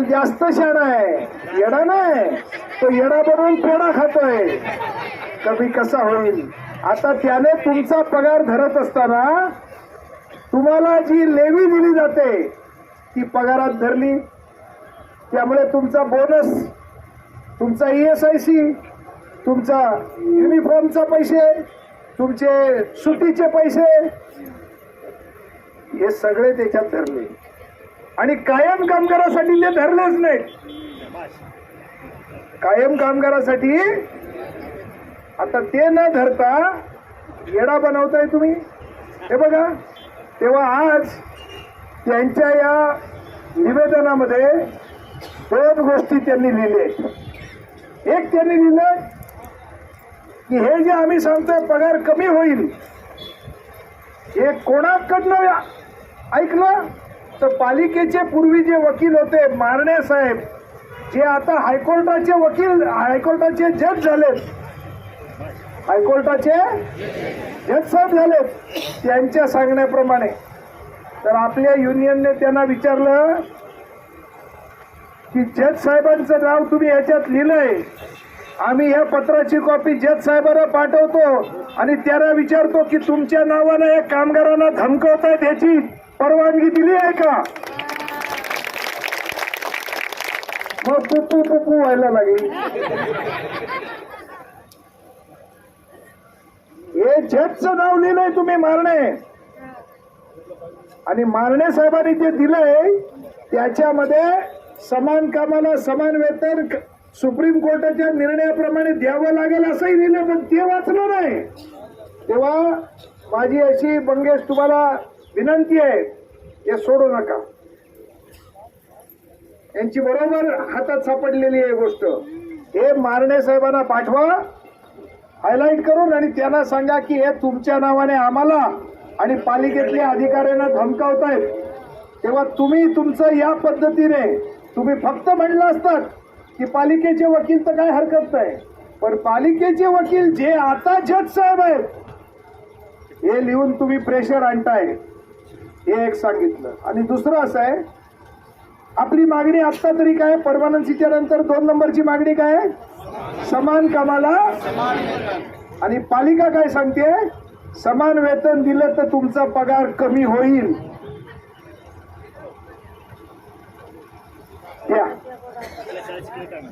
जास्त शाणा आहे, येडा नाही तो. येडा बनवून पेढा खातोय. कमी कसा होईल. आता त्याने तुमचा पगार धरत असताना तुम्हाला जी लेवी दिली जाते ती पगारात धरली. त्यामुळे तुमचा बोनस, तुमचा ESIC, तुमचा युनिफॉर्मचा पैसे, तुमचे सुट्टीचे पैसे, हे सगळे त्याच्यात धरले. आणि कायम कामगारासाठी ते धरलेच नाहीत. कायम कामगारासाठी आता ते न धरता येडा बनवताय तुम्ही. हे बघा, तेव्हा आज त्यांच्या या निवेदनामध्ये दोन गोष्टी त्यांनी लिहिल्या. एक त्यांनी लिहिलं की हे जे आम्ही सांगतोय पगार कमी होईल, हे कोणाकडनं ऐकलं तर पालिकेचे पूर्वी जे वकील होते मारणे साहेब, जे आता हायकोर्टाचे वकील, हायकोर्टाचे जज झालेत, हायकोर्टाचे जज साहेब झालेत, त्यांच्या सांगण्याप्रमाणे. तर आपल्या युनियनने त्यांना विचारलं की जज साहेबांचं नाव तुम्ही याच्यात लिहिलंय, आम्ही या पत्राची कॉपी जज साहेबांना पाठवतो आणि त्यांना विचारतो की तुमच्या नावानं या कामगारांना धमकवतायत याची परवानगी दिली आहे का. मग पुपू पुपू व्हायला लागली. हे जजचं नाव लिहिलंय तुम्ही मारणे, आणि मारणे साहेबांनी जे दिलंय त्याच्यामध्ये समान कामाला समान वेतन सुप्रीम कोर्टाच्या निर्णयाप्रमाणे द्यावं लागेल असंही लिहिलं, पण ते वाचलं नाही. तेव्हा माझी अशी मंगेश तुम्हाला विनंती आहे, हे सोडू नका. यांची बरोबर हातात सापडलेली आहे गोष्ट. हे मारणे साहेबांना पाठवा हायलाइट करून, आणि त्यांना सांगा की हे तुमच्या नावाने आम्हाला आणि पालिकेतल्या अधिकाऱ्यांना धमकावतायत. तेव्हा तुम्ही तुमचं या पद्धतीने तुम्ही फक्त म्हणलं असतात की पालिकेचे वकील तर काय हरकत नाही, पण पालिकेचे वकील जे आता जज साहेब आहेत हे लिहून तुम्ही प्रेशर आणताय, हे एक सांगितलं. आणि दुसरं असं आहे, आपली मागणी आता तरी काय, परमनन्सीच्या नंतर 2 नंबरची मागणी काय, समान कामाला, आणि पालिका काय सांगते, समान वेतन दिलं तर तुमचा पगार कमी होईल. द्या,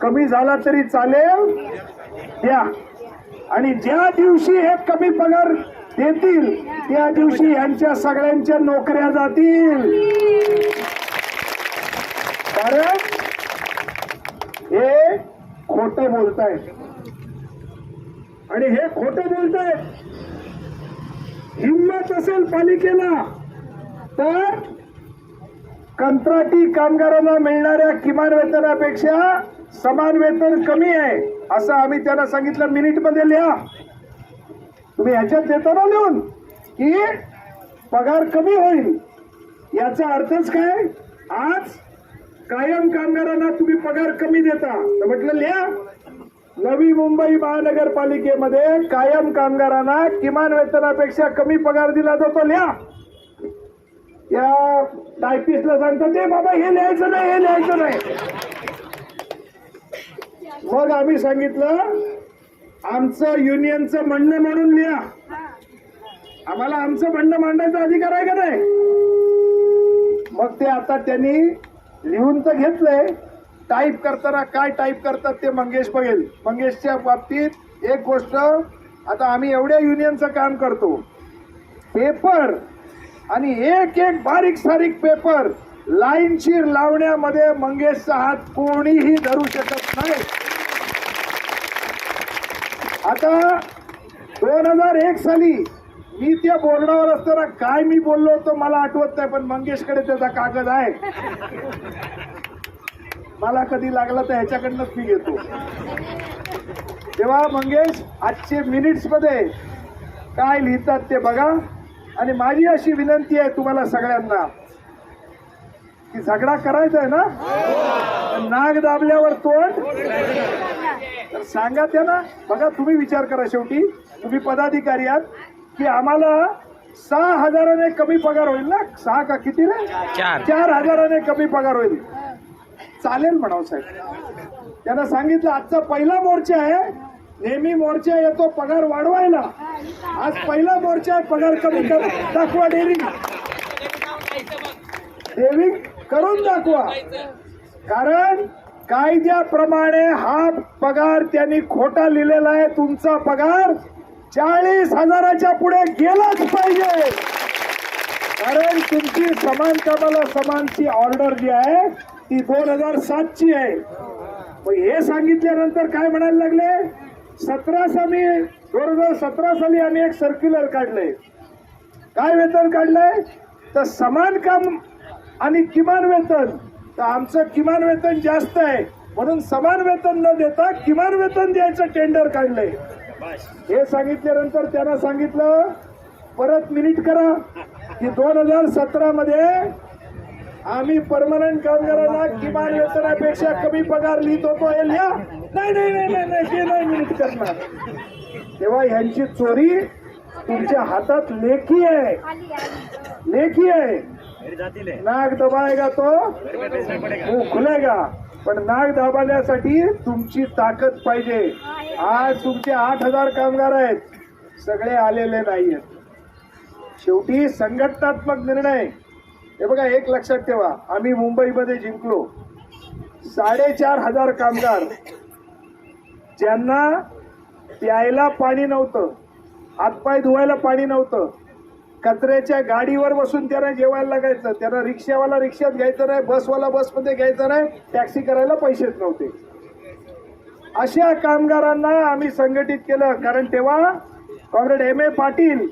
कमी झाला तरी चालेल द्या. आणि ज्या दिवशी हे कमी पगार देतील त्या दिवशी यांच्या सगळ्यांच्या नोकऱ्या जातील. कारण हे खोटे बोलतायत, आणि हे खोटे बोलतायत. हिंमत असेल पालिकेला तर कंत्राटी कामगारांना मिळणाऱ्या किमान वेतनापेक्षा समान वेतन कमी आहे असं आम्ही त्यांना सांगितलं. मिनिटमध्ये लिहा तुम्ही, ह्याच्यात देताना लिहून की पगार कमी होईल. याचा अर्थच काय, आज कायम कामगारांना तुम्ही पगार कमी देता, तर म्हटलं लिहा, नवी मुंबई महानगरपालिकेमध्ये कायम कामगारांना किमान वेतनापेक्षा कमी पगार दिला जातो. लिहा. या टायपिस्टला सांगतात ते बाबा हे लिहायचं नाही, हे लिहायचं नाही. मग आम्ही सांगितलं आमचं युनियनचं म्हणणं म्हणून लिहा, आम्हाला आमचं म्हणणं मांडायचा अधिकार आहे का नाही. मग ते आता त्यांनी लिहून तर घेतलंय, टाईप करताना काय टाईप करतात ते मंगेश बघेल. मंगेशच्या बाबतीत एक गोष्ट, आता आम्ही एवढ्या युनियनचं काम करतो, पेपर आणि एक एक बारीक सारीक पेपर लाईनशीर लावण्यामध्ये मंगेशचा हात कोणीही धरू शकत नाही. आता 2001 साली मी त्या बोर्डावर असताना काय मी बोललो होतो मला आठवत नाही, पण मंगेशकडे त्याचा कागद आहे. मला कधी लागला तर ह्याच्याकडनंच मी घेतो. तेव्हा मंगेश आजचे मिनिट्स मध्ये काय लिहितात ते बघा. आणि माझी अशी विनंती आहे तुम्हाला सगळ्यांना की झगडा करायचा आहे ना, नाग दाबल्यावर तोंड तर सांगा त्यांना. बघा तुम्ही विचार करा, शेवटी तुम्ही पदाधिकारी आहात की आम्हाला 6,000ने कमी पगार होईल ना, 6 का किती रे, 4,000ने कमी पगार होईल. चालेल म्हणाव साहेब. त्यांना सांगितलं आजचा पहिला मोर्चा आहे, नेहमी मोर्चा येतो पगार वाढवायला, आज पहिला मोर्चा आहे पगार कमी कर दाखवा, डेव्हिंग करून दाखवा. कारण कायद्याप्रमाणे हा पगार त्यांनी खोटा लिहिलेला आहे. तुमचा पगार 40,000च्या पुढे गेलाच पाहिजे. कारण तुमची समान कामाला समानची ऑर्डर जी आहे ती 2007ची आहे. मग हे सांगितल्यानंतर काय म्हणायला लागले, 2017 साली आम्ही एक सर्क्युलर काढलंय. काय वेतन काढलंय तर समान काम आणि किमान वेतन. तर आमचं किमान वेतन जास्त आहे म्हणून समान वेतन न देता किमान वेतन द्यायचं टेंडर काढलंय. हे सांगितल्यानंतर त्यांना सांगितलं परत मिनिट करा की 2017 मध्ये आम्ही परमनंट कामगारांना किमान वेतनापेक्षा कमी पगार लिहित होतो. हे लिहा. नाही नाही नाही नाही नाही ते नाही मिनिट करणार. तेव्हा ह्यांची चोरी तुमच्या हातात लेखी आहे, लेखी आहे. नाक दबाएगा तो मुंह खुलेगा. पण नाक दाबण्यासाठी तुमची ताकद पाहिजे. आज तुमचे 8,000 कामगार आहेत, सगळे आलेले नाहीयेत. शेवटी संघटनात्मक निर्णय. हे बघा, एक लक्षात ठेवा, आम्ही मुंबईमध्ये जिंकलो. 4,500 कामगार ज्यांना प्यायला पाणी नव्हतं, हातपाय धुवायला पाणी नव्हतं, कचऱ्याच्या गाडीवर बसून त्यांना जेवायला लागायचं, त्यांना रिक्षावाला रिक्षात घ्यायचं नाही, बसवाला बसमध्ये घ्यायचं नाही, टॅक्सी करायला पैसेच नव्हते. अशा कामगारांना आम्ही संघटित केलं. कारण तेव्हा कॉम्रेड M.A. पाटील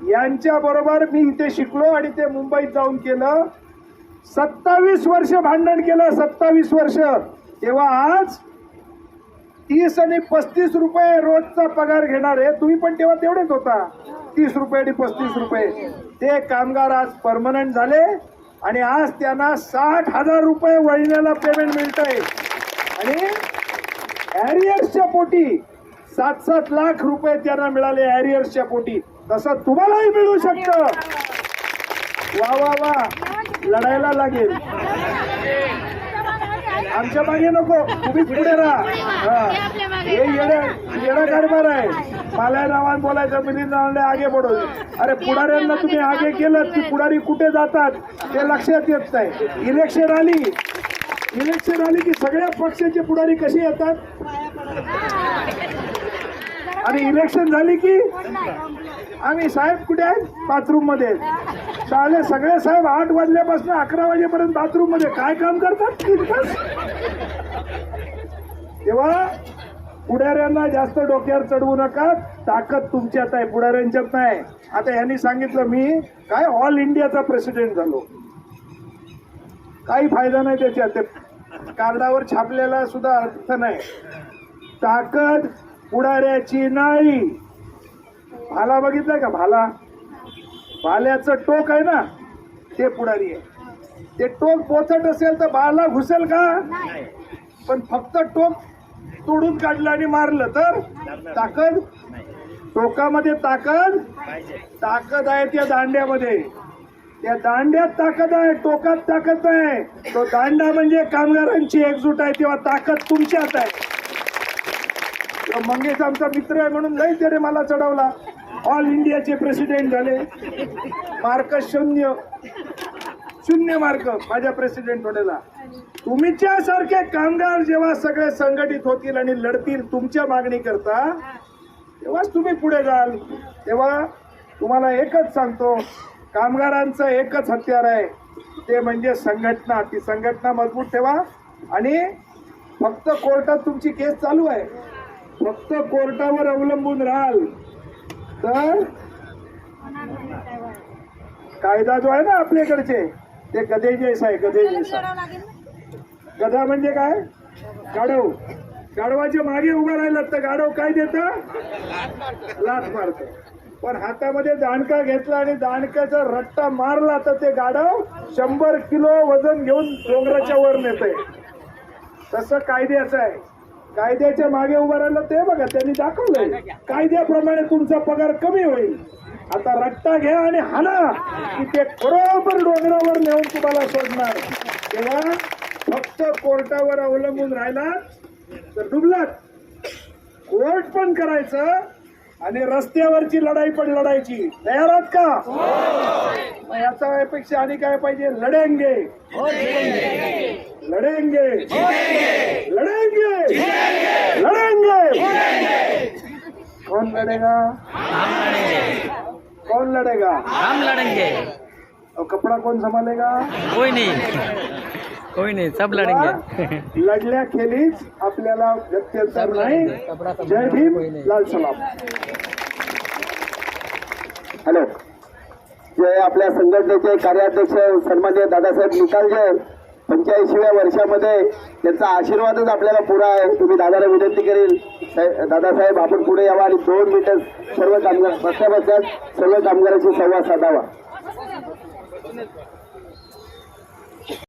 यांच्या बरोबर मी इथे शिकलो आणि ते मुंबईत जाऊन केलं. 27 वर्ष भांडण केलं, 27 वर्ष. तेव्हा आज 30 आणि 35 रुपये रोजचा पगार घेणार आहे. तुम्ही पण तेव्हा तेवढेच होता, 30 रुपये आणि 35 रुपये. ते कामगार आज परमनंट झाले आणि आज त्यांना 60,000 रुपये महिन्याला पेमेंट मिळतंय. आणि एरियर्सच्या पोटी 7-7 लाख रुपये त्यांना मिळाले एरियर्सच्या पोटी. तसं तुम्हालाही मिळू शकतं. वा वा वा, लढायला लागेल. आमच्या मागे नको, तुम्ही पुढे राहा. हे येडा कारभार आहे. मला नावान बोलायचं, मिलिंद नावाने आगे बढो. अरे पुढाऱ्यांना तुम्ही आगे केलं की पुढारी कुठे जातात ते लक्षात येत नाही. इलेक्शन आली की सगळ्या पक्षाचे पुढारी कसे येतात आणि इलेक्शन झाली की आम्ही साहेब कुठे आहेत, बाथरूम मध्ये. शाळे सगळे साहेब 8 वाजल्यापासून 11 वाजेपर्यंत बाथरूम मध्ये काय काम करतात. तेव्हा पुढाऱ्यांना जास्त डोक्यावर चढवू नका. ताकद तुमच्यात आहे, पुढाऱ्यांच्यात नाही. आता यांनी सांगितलं मी काय ऑल इंडियाचा प्रेसिडेंट झालो. काही फायदा नाही त्याच्यात, ते कार्डावर छापलेला सुद्धा अर्थ नाही. ताकद पुढाऱ्याची नाही. भाला बघितलाय का, भाल्याचं टोक आहे ना, ते पुढारी आहे. ते टोक पोचट असेल तर भाला घुसेल का, पण फक्त टोक तोडून काढलं आणि मारलं तर ताकद. टोकामध्ये ताकद आहे त्या दांड्यामध्ये. त्या दांड्यात ताकद आहे, टोकात ताकद नाही. तो दांडा म्हणजे कामगारांची एकजूट आहे, तेव्हा ताकद तुमच्यात आहे. मंगेश आमचा मित्र आहे म्हणून लई त्याने मला चढवला. ऑल इंडियाचे प्रेसिडेंट झाले, मार्क 0 मार्क माझ्या प्रेसिडेंट होण्याला. तुमच्यासारखे कामगार जेव्हा सगळे संघटित होतील आणि लढतील तुमच्या मागणी करता, तेव्हाच तुम्ही पुढे जाल. तेव्हा तुम्हाला एकच सांगतो, कामगारांचं एकच हत्यार आहे, ते म्हणजे संघटना. ती संघटना मजबूत ठेवा. आणि फक्त कोर्टात तुमची केस चालू आहे, फक्त कोर्टावर अवलंबून राहाल तर कायदा जो आहे ना आपल्याकडचे, ते गधेजैसा आहे, गधेजैसा. गधा म्हणजे काय, गाढव. गाढवाच्या मागे उभा राहिला तर गाढव काय देतं, लाथ मारत. पण हातामध्ये दांडका घेतला आणि दांडक्याचा रट्टा मारला तर ते गाढव 100 किलो वजन घेऊन डोंगराच्या वर नेतंय. तसं कायद्याचं आहे. कायद्याच्या मागे उभं राहिलं ते बघा, त्यांनी दाखवलंय कायद्याप्रमाणे तुमचा पगार कमी होईल. आता रट्टा घ्या आणि हाना की ते बरोबर डोंगरावर नेऊन तुम्हाला सोडणार. तेव्हा फक्त कोर्टावर अवलंबून राहिला तर डुबलात. कोर्ट पण करायचं आणि रस्त्यावरची लढाई पण लढायची. तयार आहात का? मग याचा अपेक्षा आणि काय पाहिजे? लढेंगे लढेंगे लढेंगे लढेंगे. कौन लड़ेगा? कौन लड़ेगा? हम लड़ेंगे. और कपड़ा कौन संभालेगा? कोई नहीं सब लड़ेंगे. लढल्या खेलीच आपल्याला गत्यंतर नाही. जय भीम, लाल सलाम. हॅलो. जे आपल्या संघटनेचे कार्याध्यक्ष सन्माननीय दादासाहेब निकालजे 85व्या वर्षामध्ये त्यांचा आशीर्वादच आपल्याला पुरा आहे. तुम्ही दादाला विनंती करेल, दादासाहेब आपण पुढे यावा आणि 2 मिनिटं सर्व कामगार बसल्या सर्व कामगारांशी संवाद साधावा.